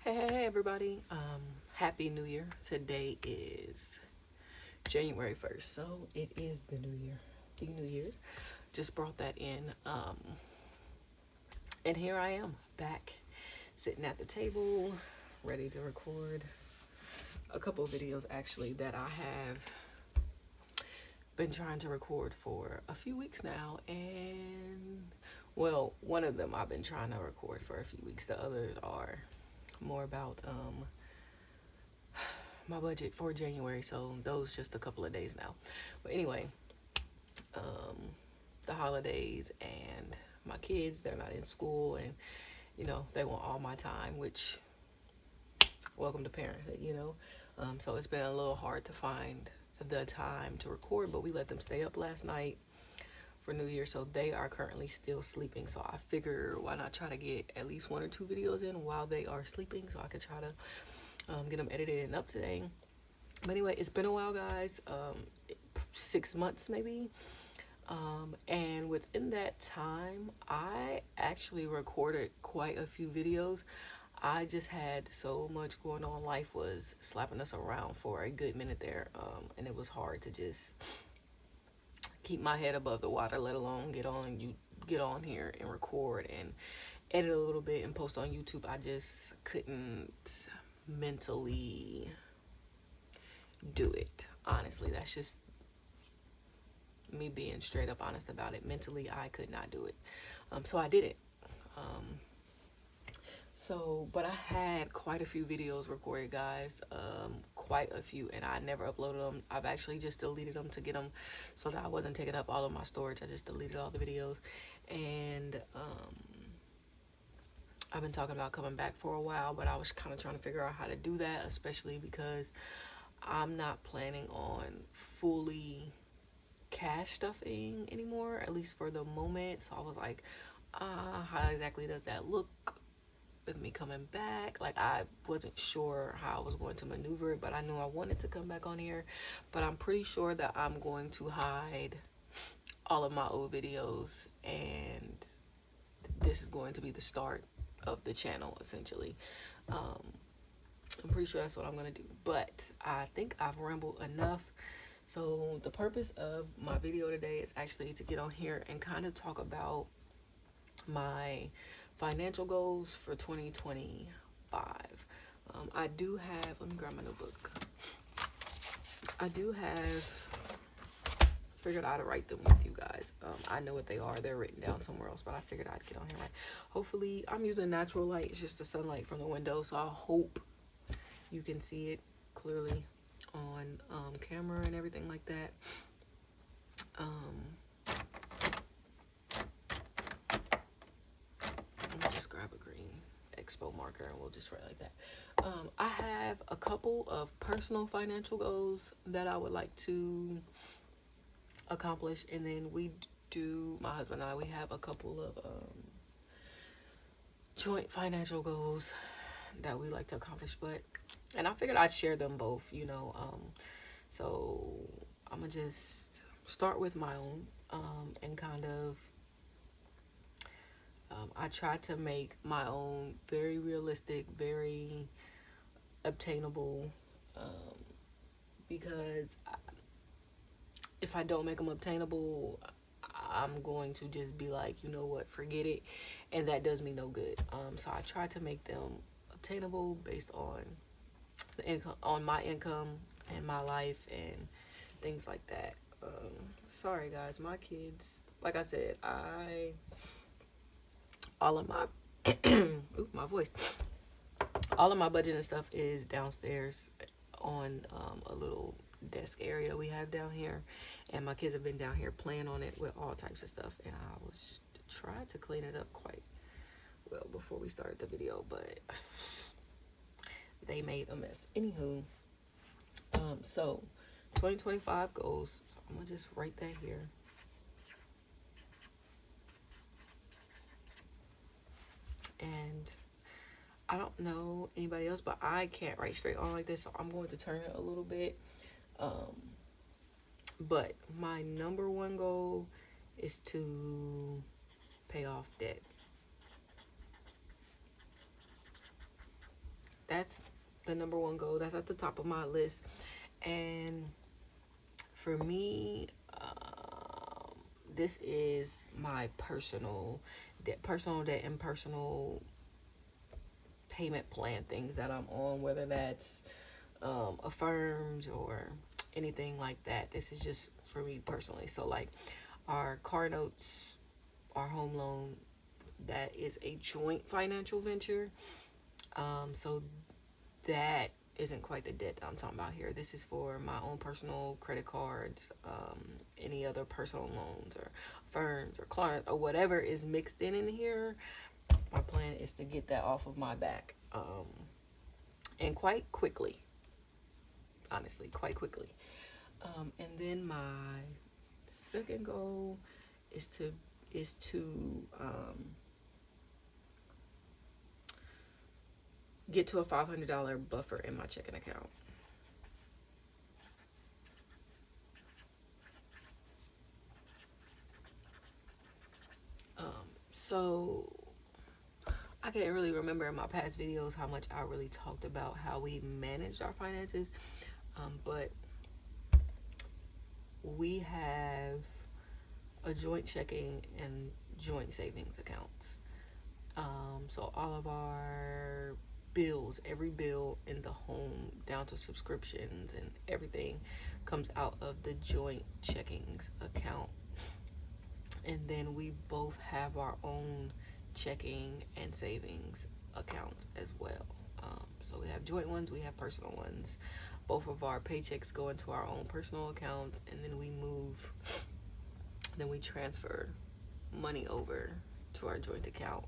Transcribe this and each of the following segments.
Hey everybody, happy new year. Today is January 1st, so it is the new year. The new year. Just brought that in. And here I am back sitting at the table, ready to record a couple of videos actually that I have been trying to record for a few weeks now. And well, one of them I've been trying to record for a few weeks. The others are more about my budget for January, so those just a couple of days now. But anyway, the holidays and my kids, they're not in school, and they want all my time, which welcome to parenthood. So it's been a little hard to find the time to record, but we let them stay up last night for New Year, so they are currently still sleeping. So I figure why not try to get at least 1 or 2 videos in while they are sleeping, so I could try to get them edited and up today. But anyway, it's been a while, guys. 6 months maybe. And within that time, I actually recorded quite a few videos. I just had so much going on. Life was slapping us around for a good minute there. And it was hard to just keep my head above the water, let alone get on here and record and edit a little bit and post on YouTube. I just couldn't mentally do it. Honestly, that's just me being straight up honest about it. Mentally, I could not do it. So I did it. But I had quite a few videos recorded, guys. Quite a few, and I never uploaded them. I've actually just deleted them to get them so that I wasn't taking up all of my storage. I just deleted all the videos, and I've been talking about coming back for a while, but I was kind of trying to figure out how to do that, especially because I'm not planning on fully cash stuffing anymore, at least for the moment. So I was like, how exactly does that look with me coming back? Like, I wasn't sure how I was going to maneuver it, but I knew I wanted to come back on here. But I'm pretty sure that I'm going to hide all of my old videos, and this is going to be the start of the channel, essentially. I'm pretty sure that's what I'm gonna do, but I think I've rambled enough. So the purpose of my video today is actually to get on here and kind of talk about my financial goals for 2025. I do have, let me grab my notebook. I do have figured out how to write them with you guys. I know what they are. They're written down somewhere else, but I figured I'd get on here right. Hopefully, I'm using natural light. It's just the sunlight from the window, so I hope you can see it clearly on camera and everything like that. Let me just grab a green expo marker and we'll just write like that. I have a couple of personal financial goals that I would like to accomplish, and then my husband and I, we have a couple of joint financial goals that we like to accomplish, and I figured I'd share them both, so I'm gonna just start with my own, and kind of I try to make my own very realistic, very obtainable, because if I don't make them obtainable, I'm going to just be like, you know what, forget it, and that does me no good. So I try to make them obtainable based on the income, on my income and my life and things like that. Sorry guys, my kids, like I said, all of my ooh, my voice, all of my budget and stuff is downstairs on a little desk area we have down here, and my kids have been down here playing on it with all types of stuff, and I was trying to clean it up quite well before we started the video, but they made a mess. Anywho, so 2025 goals, so I'm gonna just write that here. And I don't know anybody else, but I can't write straight on like this, so I'm going to turn it a little bit. But my number one goal is to pay off debt. that's the number one goal. That's at the top of my list. And for me, this is my personal debt and personal payment plan things that I'm on, whether that's Affirmed or anything like that. This is just for me personally. So like our car notes, our home loan, that is a joint financial venture. So that isn't quite the debt that I'm talking about here. This is for my own personal credit cards, any other personal loans or firms or clients or whatever is mixed in here. My plan is to get that off of my back, and quite quickly. Honestly, quite quickly. And then my second goal is to get to a $500 buffer in my checking account. So I can't really remember in my past videos how much I really talked about how we managed our finances, but we have a joint checking and joint savings accounts. So all of our bills, every bill in the home down to subscriptions and everything comes out of the joint checkings account. And then we both have our own checking and savings accounts as well. So we have joint ones, we have personal ones. Both of our paychecks go into our own personal accounts, and then we transfer money over to our joint account.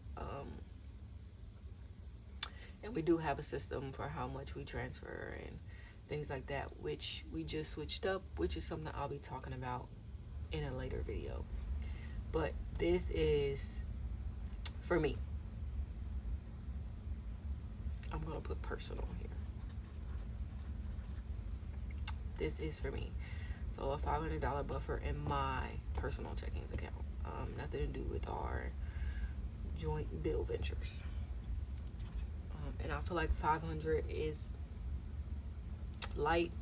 And we do have a system for how much we transfer and things like that, which we just switched up, which is something I'll be talking about in a later video. But this is for me. I'm gonna put personal here. This is for me. So a $500 buffer in my personal checkings account. Nothing to do with our joint bill ventures. And I feel like 500 is light,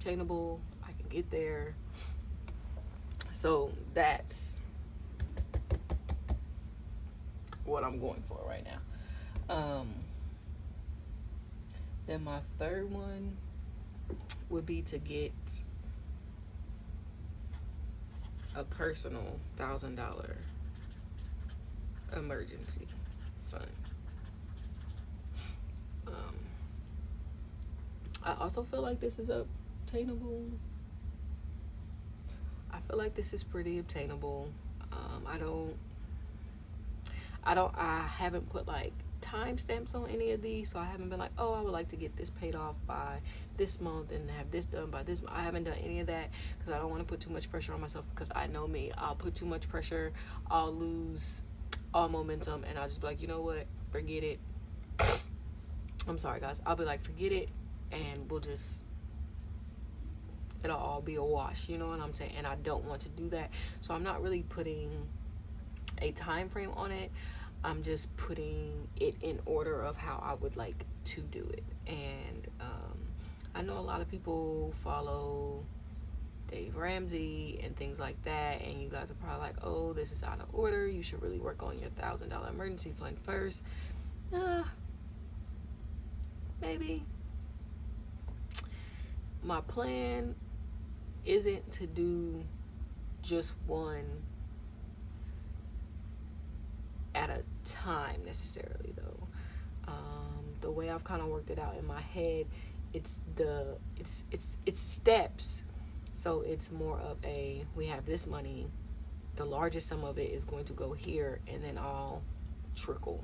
attainable. I can get there. So that's what I'm going for right now. Then my third one would be to get a personal $1,000 emergency fund. I also feel like this is obtainable. I feel like this is pretty obtainable. I haven't put like timestamps on any of these, so I haven't been like, oh, I would like to get this paid off by this month and have this done by this month. I haven't done any of that because I don't want to put too much pressure on myself, because I know me. I'll put too much pressure, I'll lose all momentum, and I'll just be like, you know what, forget it. I'm sorry guys, I'll be like, forget it, and it'll all be a wash, you know what I'm saying? And I don't want to do that, so I'm not really putting a time frame on it. I'm just putting it in order of how I would like to do it. And I know a lot of people follow Dave Ramsey and things like that, and you guys are probably like, oh, this is out of order, you should really work on your $1,000 emergency fund first. Maybe. My plan isn't to do just one at a time necessarily, though. The way I've kind of worked it out in my head, it's steps. So it's more of we have this money, the largest sum of it is going to go here, and then I'll trickle.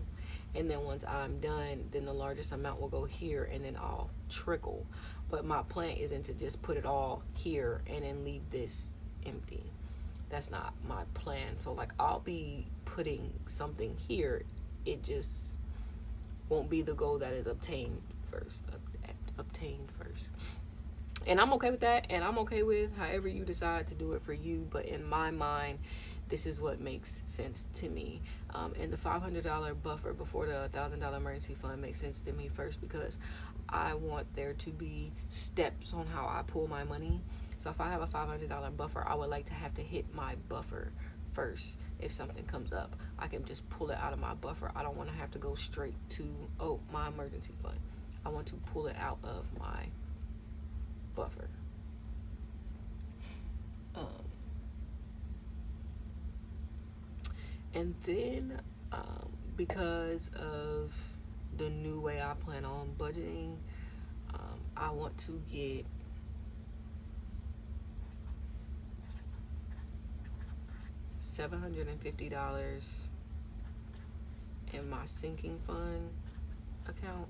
And then once I'm done, then the largest amount will go here, and then I'll trickle. But my plan isn't to just put it all here and then leave this empty. That's not my plan. So like, I'll be putting something here, it just won't be the goal that is obtained first. And I'm okay with that, and I'm okay with however you decide to do it for you. But in my mind, this is what makes sense to me. And the $500 buffer before the $1,000 emergency fund makes sense to me first because I want there to be steps on how I pull my money. So if I have a $500 buffer, I would like to have to hit my buffer first. If something comes up, I can just pull it out of my buffer. I don't want to have to go straight to, oh, my emergency fund. I want to pull it out of my buffer. And then because of the new way I plan on budgeting, I want to get $750 in my sinking fund account.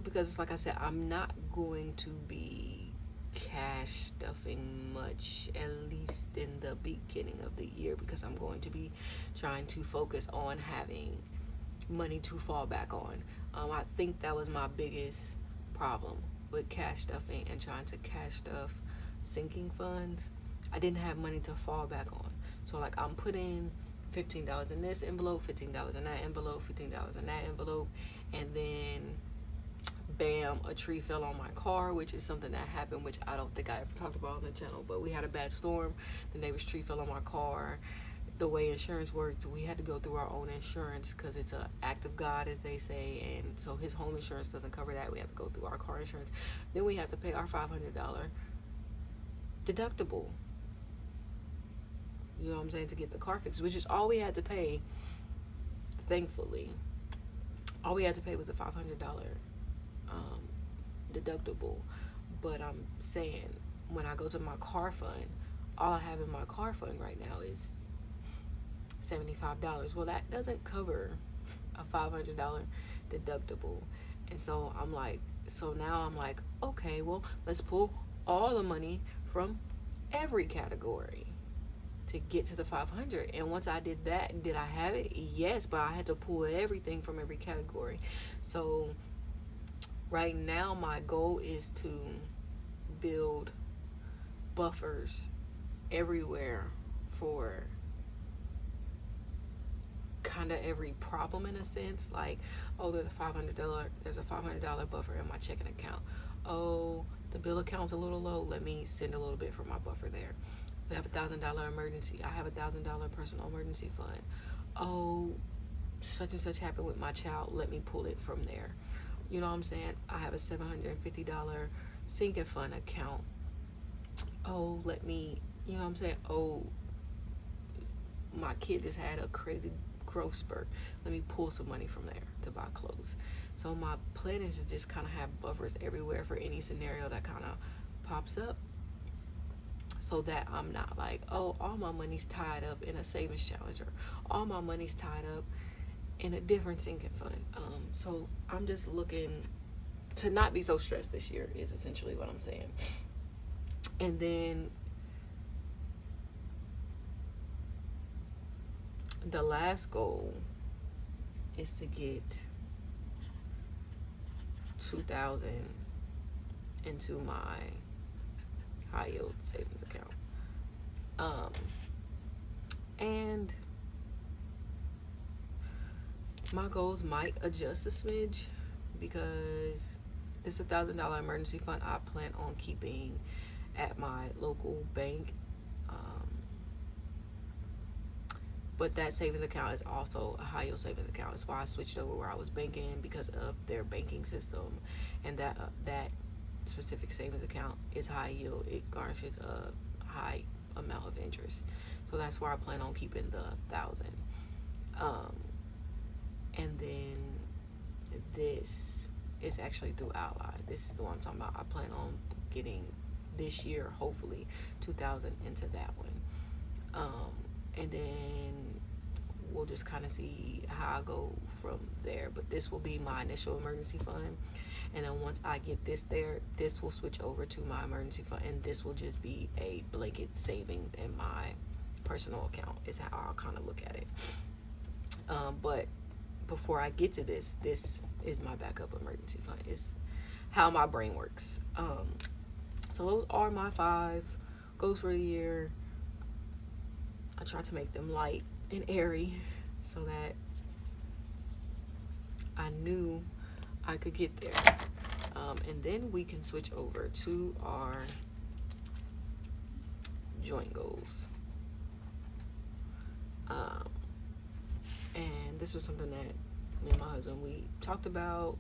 Because like I said, I'm not going to be cash stuffing much, at least in the beginning of the year, because I'm going to be trying to focus on having money to fall back on. I think that was my biggest problem with cash stuffing and trying to cash stuff sinking funds. I didn't have money to fall back on. So like I'm putting $15 in this envelope, $15 in that envelope, $15 in that envelope, and then bam, a tree fell on my car, which is something that happened, which I don't think I ever talked about on the channel, but we had a bad storm. The neighbor's tree fell on my car. The way insurance worked, we had to go through our own insurance because it's an act of God, as they say, and so his home insurance doesn't cover that. We have to go through our car insurance. Then we have to pay our $500 deductible. You know what I'm saying? To get the car fixed, which is all we had to pay. Thankfully, all we had to pay was a $500 deductible. But I'm saying, when I go to my car fund, all I have in my car fund right now is $75. Well, that doesn't cover a $500 deductible. And so I'm like, okay, well, let's pull all the money from every category to get to the 500. And once I did that, did I have it? Yes, but I had to pull everything from every category. So right now my goal is to build buffers everywhere for kind of every problem, in a sense. Like, oh, there's a $500 buffer in my checking account. Oh, the bill account's a little low, let me send a little bit from my buffer there. We have a $1,000 emergency, I have a $1,000 personal emergency fund. Oh, such and such happened with my child, let me pull it from there. You know what I'm saying? I have a $750 sinking fund account. Oh, let me, you know what I'm saying? Oh, my kid just had a crazy growth spurt, let me pull some money from there to buy clothes. So my plan is to just kind of have buffers everywhere for any scenario that kind of pops up, so that I'm not like, oh, all my money's tied up in a savings challenge, or all my money's tied up in a different sinking fund. So I'm just looking to not be so stressed this year, is essentially what I'm saying. And then the last goal is to get 2,000 into my high yield savings account. And my goals might adjust a smidge, because this $1,000 emergency fund I plan on keeping at my local bank. But that savings account is also a high yield savings account. That's why I switched over where I was banking, because of their banking system, and that specific savings account is high yield. It garnishes a high amount of interest. So that's where I plan on keeping the 1,000. And then this is actually through Ally. This is the one I'm talking about. I plan on getting this year, hopefully, 2,000 into that one. And then we'll just kind of see how I go from there. But this will be my initial emergency fund, and then once I get this there, this will switch over to my emergency fund, and this will just be a blanket savings in my personal account, is how I'll kind of look at it. But before I get to this is my backup emergency fund. It's how my brain works. So those are my 5 goals for the year. I try to make them light and airy so that I knew I could get there. And then we can switch over to our joint goals. And this was something that me and my husband, we talked about.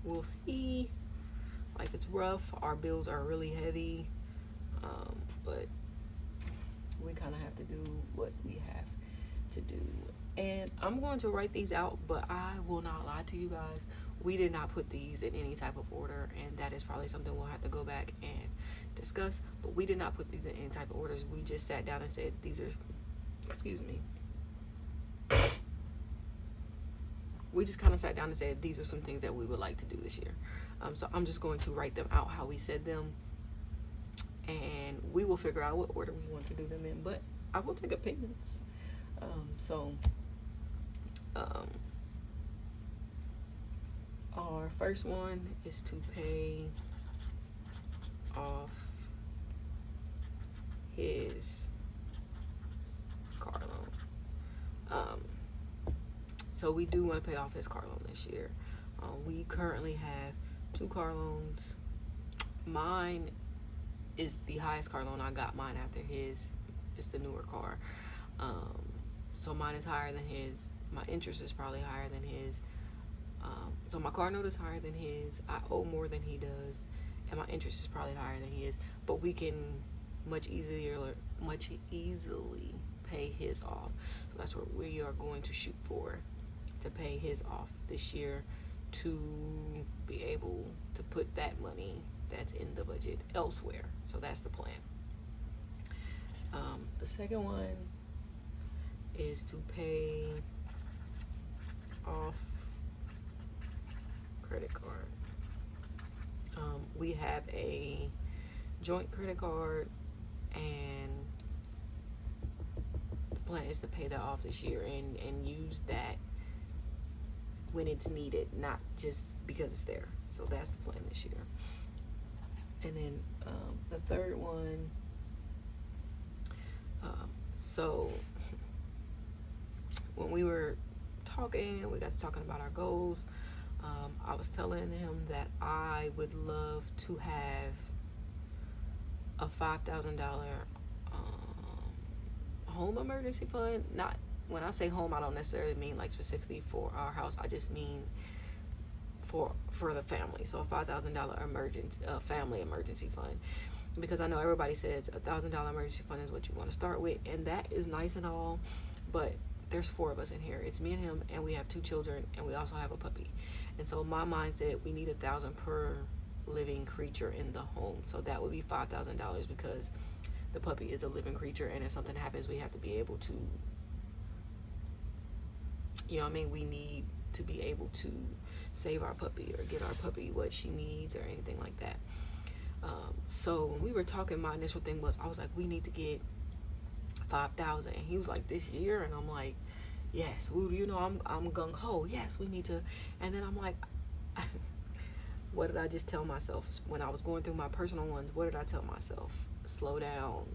We'll see. Life is rough. Our bills are really heavy. But we kind of have to do what we have to do. And I'm going to write these out, but I will not lie to you guys. We did not put these in any type of order, and that is probably something we'll have to go back and discuss. But we did not put these in any type of orders. We just sat down and said, these are, excuse me. We just kind of sat down and said, these are some things that we would like to do this year. So I'm just going to write them out how we said them, and we will figure out what order we want to do them in. But I will take opinions. Our first one is to pay off his car loan. So we do want to pay off his car loan this year. We currently have 2 car loans. Mine is the highest car loan. I got mine after his. It's the newer car. So mine is higher than his. My interest is probably higher than his. So my car note is higher than his. I owe more than he does, and my interest is probably higher than his. But we can much easily pay his off. So that's what we are going to shoot for, to pay his off this year, to be able to put that money that's in the budget elsewhere. So that's the plan. The second one is to pay off credit card. We have a joint credit card, and the plan is to pay that off this year and use that when it's needed, not just because it's there. So that's the plan this year. And then the third one, so when we were talking, we got to talking about our goals. I was telling him that I would love to have a $5,000 home emergency fund. Not, when I say home, I don't necessarily mean like specifically for our house. I just mean for the family. So a $5,000 family emergency fund, because I know everybody says $1,000 emergency fund is what you want to start with, and that is nice and all, but there's 4 of us in here. It's me and him, and we have 2 children, and we also have a puppy. And so my mind said we need $1,000 per living creature in the home. So that would be $5,000, because the puppy is a living creature, and if something happens, we have to be able to, you know what I mean? We need to be able to save our puppy or get our puppy what she needs or anything like that. So when we were talking, my initial thing was, I was like, we need to get 5,000. And he was like, this year? And I'm like, yes. You know, I'm gung-ho. Yes, we need to. And then I'm like, what did I just tell myself when I was going through my personal ones? What did I tell myself? Slow down.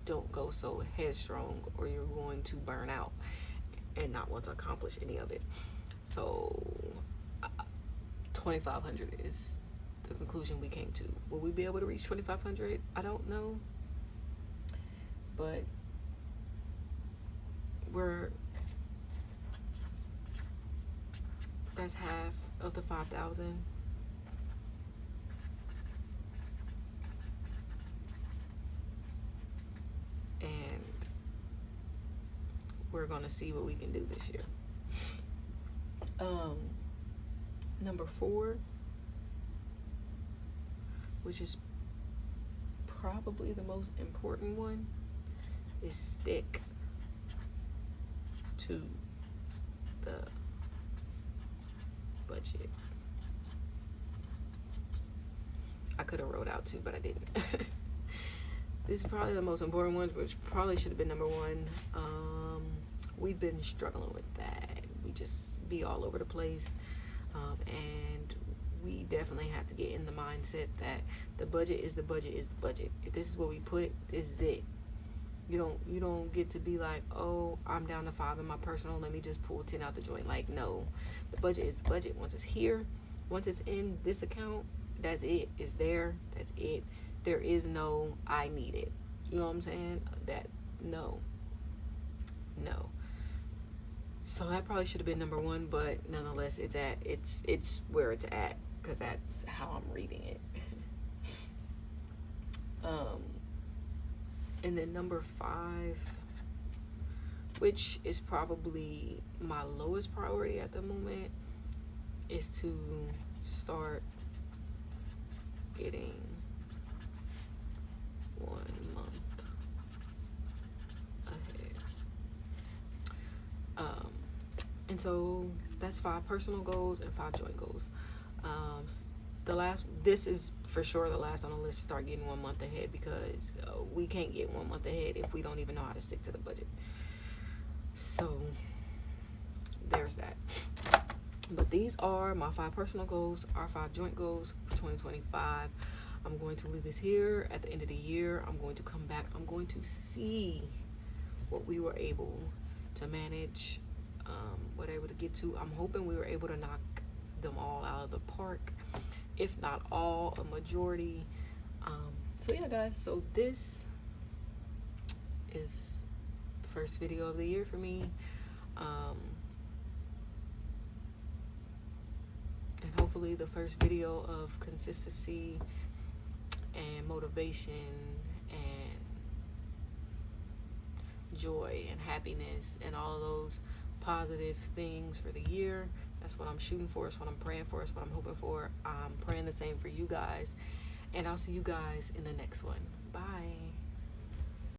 Don't go so headstrong, or you're going to burn out and not want to accomplish any of it. So 2,500 is the conclusion we came to. Will we be able to reach 2,500? I don't know, but that's half of the 5,000. And we're gonna see what we can do this year. Number 4, which is probably the most important one, is stick to the budget. I could have wrote out 2, but I didn't. This is probably the most important one, which probably should have been number 1. we've been struggling with that. We just be all over the place, and we definitely have to get in the mindset that the budget is the budget is the budget. If this is what we put, this is it. You don't get to be like, oh, I'm down to 5 in my personal, let me just pull 10 out the joint. Like, no, the budget is the budget. Once it's here, once it's in this account, that's it. It's there. That's it. There is no I need it. You know what I'm saying? That no. So that probably should have been number 1, but nonetheless, it's where it's at, because that's how I'm reading it. And then number 5, which is probably my lowest priority at the moment, is to start getting 1 month ahead. And so that's 5 personal goals and 5 joint goals. This is for sure the last on the list. Start getting 1 month ahead, because we can't get 1 month ahead if we don't even know how to stick to the budget. So there's that. But these are my 5 personal goals, our 5 joint goals for 2025. I'm going to leave this here. At the end of the year, I'm going to come back. I'm going to see what we were able to manage, what able to get to. I'm hoping we were able to knock them all out of the park, if not all, a majority. So yeah, guys, so this is the first video of the year for me, and hopefully the first video of consistency and motivation and joy and happiness and all of those positive things for the year. That's what I'm shooting for. It's what I'm praying for. It's what I'm hoping for. I'm praying the same for you guys. And I'll see you guys in the next one. Bye.